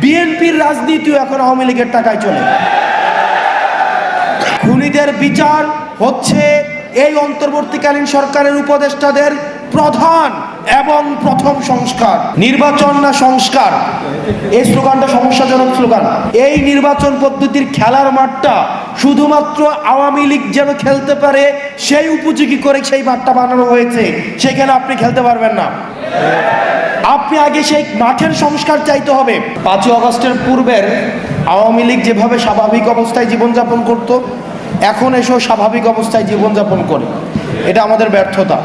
বিএনপির রাজনীতিও এখন আওয়ামী লীগের টাকায় চলে। খুনিদের বিচার হচ্ছে এই অন্তর্বর্তীকালীন সরকারের উপদেষ্টাদের প্রধান এবং প্রথম সংস্কার। নির্বাচন না সংস্কার, এই স্লোগানটা সমস্যাজনক স্লোগান। এই নির্বাচন পদ্ধতির খেলার মাঠটা শুধুমাত্র আওয়ামী লীগ যেন খেলতে পারে সেই উপযোগী করে সেই মাঠটা বানানো হয়েছে, সেখানে আপনি খেলতে পারবেন না। আপনি আগে সেই মাঠের সংস্কার চাইতে হবে। 5ই আগস্টের পূর্বের আওয়ামী লীগ যেভাবে স্বাভাবিক অবস্থায় জীবনযাপন করত, এখন এসেও স্বাভাবিক অবস্থায় জীবনযাপন করে, এটা আমাদের ব্যর্থতা।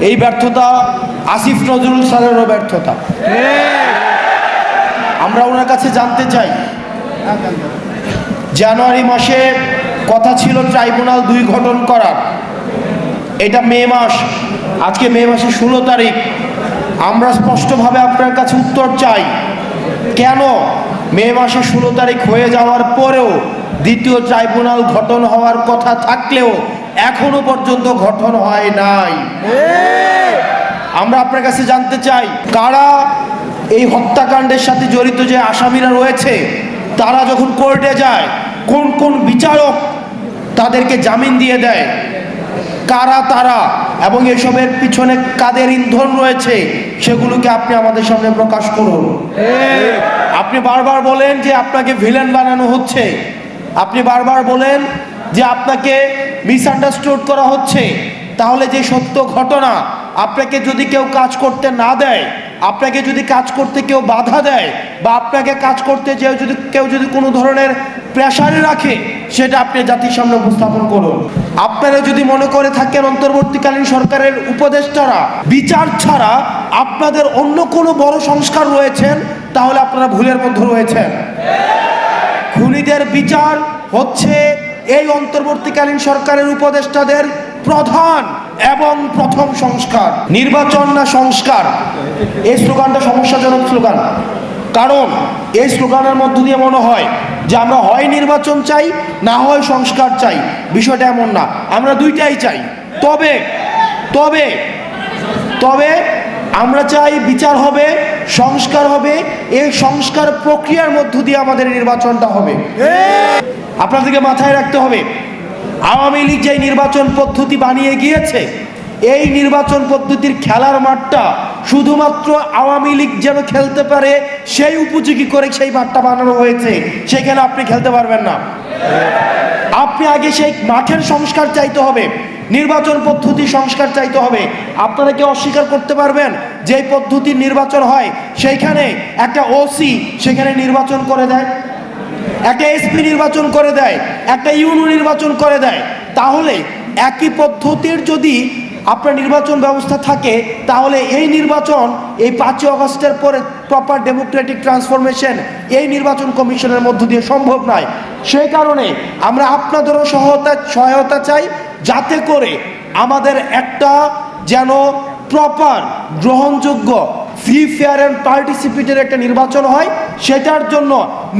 এই ব্যর্থতা আসিফ নজরুল স্যারেরও ব্যর্থতা। আমরা ওনার কাছে জানতে চাই, জানুয়ারি মাসে কথা ছিল ট্রাইব্যুনাল 2 গঠন করার, এটা মে মাস, আজকে মে মাসের 16 তারিখ। আমরা স্পষ্টভাবে আপনার কাছে উত্তর চাই, কেন মে মাসে 16 তারিখ হয়ে যাওয়ার পরেও দ্বিতীয় ট্রাইব্যুনাল গঠন হওয়ার কথা থাকলেও এখনো পর্যন্ত গঠন হয় নাই? আমরা আপনার কাছে জানতে চাই, কারা এই হত্যাকাণ্ডের সাথে জড়িত যে আসামিরা রয়েছে তারা যখন কোর্টে যায় কোন কোন বিচারক তাদেরকে জামিন দিয়ে দেয়, কারা তারা এবং এসবের পিছনে কাদের ইন্ধন রয়েছে সেগুলোকে আপনি আমাদের সামনে প্রকাশ করুন। আপনি বারবার বলেন যে আপনাকে ভিলেন বানানো হচ্ছে, আপনি বারবার বলেন যে আপনাকে মিসআন্ডারস্টুড করা হচ্ছে। তাহলে যে সত্য ঘটনা, আপনাকে যদি কেউ কাজ করতে না দেয়, আপনাকে যদি কাজ করতে কেউ বাধা দেয়, বা আপনাকে কাজ করতে কেউ যদি কোনো ধরনের প্রেশারে রাখে, সেটা আপনি জাতির সামনে উপস্থাপন করুন। আপনারা যদি মনে করে থাকেন অন্তর্বর্তীকালীন সরকারের উপদেষ্টারা বিচার ছাড়া আপনাদের অন্য কোনো বড় সংস্কার রয়েছেন, তাহলে আপনারা ভুলের মধ্যে রয়েছেন। খুনিদের বিচার হচ্ছে এই অন্তর্বর্তীকালীন সরকারের উপদেষ্টাদের প্রধান এবং প্রথম সংস্কার। নির্বাচন না সংস্কার, এই স্লোগানটা সমস্যাজনক স্লোগান। কারণ এই স্লোগানের মধ্য দিয়ে মনে হয় যে আমরা হয় নির্বাচন চাই, না হয় সংস্কার চাই। বিষয়টা এমন না, আমরা দুইটাই চাই। তবে তবে তবে আমরা চাই বিচার হবে, সংস্কার হবে। এই সংস্কার প্রক্রিয়ার মধ্য দিয়ে আমাদের নির্বাচনটা হবে। আপনাদেরকে মাথায় রাখতে হবে, আওয়ামী লীগ যে নির্বাচন পদ্ধতি বানিয়ে গিয়েছে, এই নির্বাচন পদ্ধতির খেলার মাঠটা শুধুমাত্র আওয়ামী লীগ যেন খেলতে পারে সেই উপযোগী করে সেই মাঠটা বানানো হয়েছে, সেখানে আপনি খেলতে পারবেন না। আপনি আগে সেই মাঠের সংস্কার চাইতে হবে, নির্বাচন পদ্ধতি সংস্কার চাইতে হবে। আপনারা কি অস্বীকার করতে পারবেন যে এই পদ্ধতির নির্বাচন হয়, সেইখানে একটা ওসি সেখানে নির্বাচন করে দেয়, একটা এসপি নির্বাচন করে দেয়, একটা ইউনো নির্বাচন করে দেয়? তাহলে একই পদ্ধতির যদি আপনার নির্বাচন ব্যবস্থা থাকে, তাহলে এই নির্বাচন এই 5ই আগস্টের পরে প্রপার ডেমোক্রেটিক ট্রান্সফরমেশন এই নির্বাচন কমিশনের মধ্য দিয়ে সম্ভব নয়। সেই কারণে আমরা আপনাদেরও সহায়তা চাই, যাতে করে আমাদের একটা যেন প্রপার গ্রহণযোগ্য ফ্রি ফেয়ার অ্যান্ড পার্টিসিপেটের একটা নির্বাচন হয়। সেটার জন্য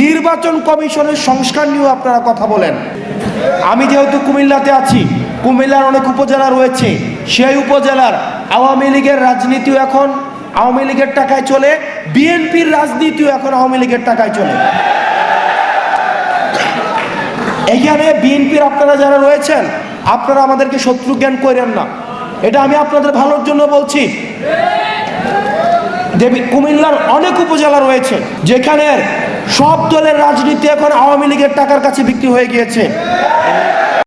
নির্বাচন কমিশনের সংস্কার নিয়েও আপনারা কথা বলেন। আমি যেহেতু কুমিল্লাতে আছি, কুমিল্লার অনেক উপজেলা রয়েছে, সেই উপজেলার আওয়ামী লীগের রাজনীতিও এখন আওয়ামী লীগের টাকায় চলে, বিএনপির রাজনীতিও এখন আওয়ামী লীগের টাকায় চলে। এইখানে বিএনপির আপনারা যারা রয়েছেন, আপনারা আমাদেরকে শত্রু জ্ঞান করেন না, এটা আমি আপনাদের ভালোর জন্য বলছি। কুমিল্লার অনেক উপজেলা রয়েছে যেখানে সব দলের রাজনীতি এখন আওয়ামী লীগের টাকার কাছে বিক্রি হয়ে গিয়েছে।